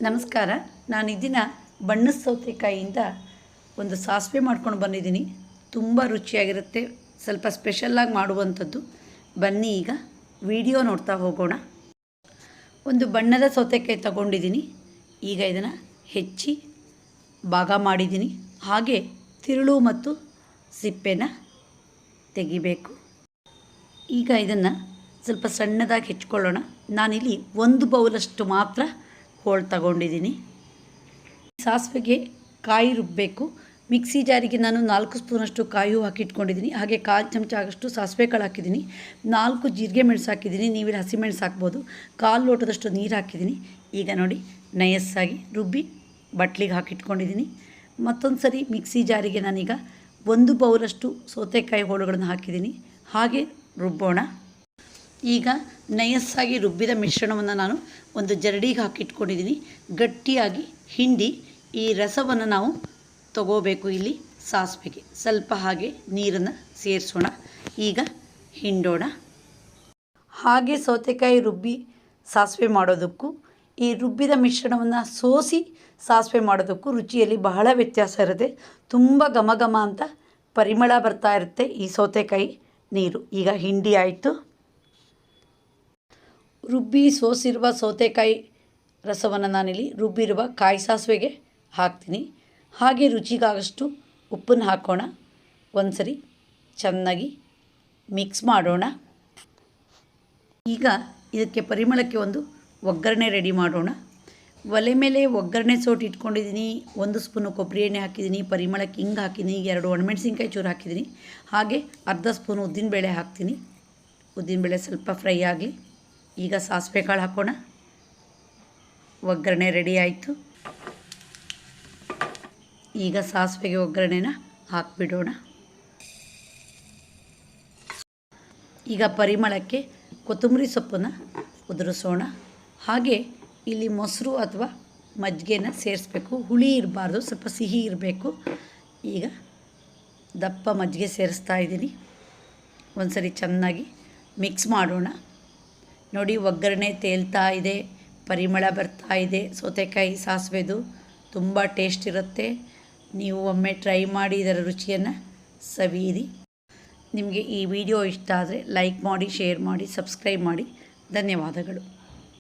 ನಮಸ್ಕಾರ. ನಾನು ಈ ದಿನ ಬಣ್ಣದ ಸೌತೆಕಾಯಿಯಿಂದ ಒಂದು ಸಾಸಿವೆ ಮಾಡ್ಕೊಂಡು ಬಂದಿದ್ದೀನಿ. ತುಂಬ ರುಚಿಯಾಗಿರುತ್ತೆ, ಸ್ವಲ್ಪ ಸ್ಪೆಷಲ್ಲಾಗಿ ಮಾಡುವಂಥದ್ದು. ಬನ್ನಿ ಈಗ ವಿಡಿಯೋ ನೋಡ್ತಾ ಹೋಗೋಣ. ಒಂದು ಬಣ್ಣದ ಸೌತೆಕಾಯಿ ತಗೊಂಡಿದ್ದೀನಿ. ಈಗ ಇದನ್ನು ಹೆಚ್ಚಿ ಭಾಗ ಮಾಡಿದ್ದೀನಿ. ಹಾಗೆ ತಿರುಳು ಮತ್ತು ಸಿಪ್ಪೆನ ತೆಗಿಬೇಕು. ಈಗ ಇದನ್ನು ಸ್ವಲ್ಪ ಸಣ್ಣದಾಗಿ ಹೆಚ್ಕೊಳ್ಳೋಣ. ನಾನಿಲ್ಲಿ 1 ಬೌಲಷ್ಟು ಮಾತ್ರ ಹೋಳು ತಗೊಂಡಿದ್ದೀನಿ. ಸಾಸಿವೆಗೆ ಕಾಯಿ ರುಬ್ಬಬೇಕು. ಮಿಕ್ಸಿ ಜಾರಿಗೆ ನಾನು 4 ಸ್ಪೂನಷ್ಟು ಕಾಯಿ ಹಾಕಿಟ್ಕೊಂಡಿದ್ದೀನಿ. ಹಾಗೆ 1/4 ಚಮಚ ಆಗಷ್ಟು ಸಾಸಿವೆ ಕಾಳು ಹಾಕಿದ್ದೀನಿ. 4 ಜೀರಿಗೆ ಮೆಣಸು ಹಾಕಿದ್ದೀನಿ. ನೀವಿಲ್ಲಿ ಹಸಿಮೆಣಸು ಹಾಕ್ಬೋದು. 1/4 ಲೋಟದಷ್ಟು ನೀರು ಹಾಕಿದ್ದೀನಿ. ಈಗ ನೋಡಿ, ನಯಸ್ಸಾಗಿ ರುಬ್ಬಿ ಬಟ್ಲಿಗೆ ಹಾಕಿಟ್ಕೊಂಡಿದ್ದೀನಿ. ಮತ್ತೊಂದು ಸರಿ ಮಿಕ್ಸಿ ಜಾರಿಗೆ ನಾನೀಗ 1 ಬೌಲಷ್ಟು ಸೌತೆಕಾಯಿ ಹೋಳುಗಳನ್ನು ಹಾಕಿದ್ದೀನಿ. ಹಾಗೆ ರುಬ್ಬೋಣ. ಈಗ ನಯಸ್ಸಾಗಿ ರುಬ್ಬಿದ ಮಿಶ್ರಣವನ್ನು ನಾನು ಒಂದು ಜರಡಿಗೆ ಹಾಕಿಟ್ಕೊಂಡಿದ್ದೀನಿ. ಗಟ್ಟಿಯಾಗಿ ಹಿಂಡಿ ಈ ರಸವನ್ನು ನಾವು ತಗೋಬೇಕು. ಇಲ್ಲಿ ಸಾಸಿವೆಗೆ ಸ್ವಲ್ಪ ಹಾಗೆ ನೀರನ್ನು ಸೇರಿಸೋಣ. ಈಗ ಹಿಂಡೋಣ. ಹಾಗೆ ಸೌತೆಕಾಯಿ ರುಬ್ಬಿ ಸಾಸಿವೆ ಮಾಡೋದಕ್ಕೂ ಈ ರುಬ್ಬಿದ ಮಿಶ್ರಣವನ್ನು ಸೋಸಿ ಸಾಸಿವೆ ಮಾಡೋದಕ್ಕೂ ರುಚಿಯಲ್ಲಿ ಬಹಳ ವ್ಯತ್ಯಾಸ ಇರುತ್ತೆ. ತುಂಬ ಘಮ ಘಮ ಅಂತ ಪರಿಮಳ ಬರ್ತಾ ಇರುತ್ತೆ ಈ ಸೌತೆಕಾಯಿ ನೀರು. ಈಗ ಹಿಂಡಿ ಆಯಿತು. ರುಬ್ಬಿ ಸೋಸಿರುವ ಸೌತೆಕಾಯಿ ರಸವನ್ನು ನಾನಿಲ್ಲಿ ರುಬ್ಬಿರುವ ಕಾಯಿ ಸಾಸಿವೆಗೆ ಹಾಕ್ತೀನಿ. ಹಾಗೆ ರುಚಿಗಾಗಷ್ಟು ಉಪ್ಪನ್ನು ಹಾಕೋಣ. ಒಂದು ಸರಿ ಚೆನ್ನಾಗಿ ಮಿಕ್ಸ್ ಮಾಡೋಣ. ಈಗ ಇದಕ್ಕೆ ಪರಿಮಳಕ್ಕೆ ಒಂದು ಒಗ್ಗರಣೆ ರೆಡಿ ಮಾಡೋಣ. ಒಲೆ ಮೇಲೆ ಒಗ್ಗರಣೆ ಸೋಟು ಇಟ್ಕೊಂಡಿದ್ದೀನಿ. 1 ಸ್ಪೂನು ಕೊಬ್ಬರಿ ಎಣ್ಣೆ ಹಾಕಿದ್ದೀನಿ. ಪರಿಮಳಕ್ಕೆ ಹಿಂಗೆ ಹಾಕಿದ್ದೀನಿ. 2 ಒಣಮೆಣಸಿನ್ಕಾಯಿ ಚೂರು ಹಾಕಿದ್ದೀನಿ. ಹಾಗೆ ಅರ್ಧ ಸ್ಪೂನು ಉದ್ದಿನಬೇಳೆ ಹಾಕ್ತೀನಿ. ಉದ್ದಿನಬೇಳೆ ಸ್ವಲ್ಪ ಫ್ರೈ ಆಗಲಿ. ಈಗ ಸಾಸಿವೆ ಕಾಳು ಹಾಕೋಣ. ಒಗ್ಗರಣೆ ರೆಡಿ ಆಯಿತು. ಈಗ ಸಾಸಿವೆಗೆ ಒಗ್ಗರಣೆನ ಹಾಕಿಬಿಡೋಣ. ಈಗ ಪರಿಮಳಕ್ಕೆ ಕೊತ್ತಂಬರಿ ಸೊಪ್ಪನ್ನು ಉದುರಿಸೋಣ. ಹಾಗೆ ಇಲ್ಲಿ ಮೊಸರು ಅಥವಾ ಮಜ್ಜಿಗೆನ ಸೇರಿಸ್ಬೇಕು. ಹುಳಿ ಇರಬಾರ್ದು, ಸ್ವಲ್ಪ ಸಿಹಿ ಇರಬೇಕು. ಈಗ ದಪ್ಪ ಮಜ್ಜಿಗೆ ಸೇರಿಸ್ತಾ ಇದ್ದೀನಿ. ಒಂದು ಸರಿ ಚೆನ್ನಾಗಿ ಮಿಕ್ಸ್ ಮಾಡೋಣ. ನೋಡಿ, ಒಗ್ಗರಣೆ ತೇಲ್ತಾ ಇದೆ, ಪರಿಮಳ ಬರ್ತಾ ಇದೆ. ಸೌತೆಕಾಯಿ ಸಾಸಿವೆದು ತುಂಬ ಟೇಸ್ಟ್ ಇರುತ್ತೆ. ನೀವು ಒಮ್ಮೆ ಟ್ರೈ ಮಾಡಿ ಇದರ ರುಚಿಯನ್ನು ಸವಿಯಿರಿ. ನಿಮಗೆ ಈ ವಿಡಿಯೋ ಇಷ್ಟ ಆದರೆ ಲೈಕ್ ಮಾಡಿ, ಶೇರ್ ಮಾಡಿ, ಸಬ್ಸ್ಕ್ರೈಬ್ ಮಾಡಿ. ಧನ್ಯವಾದಗಳು.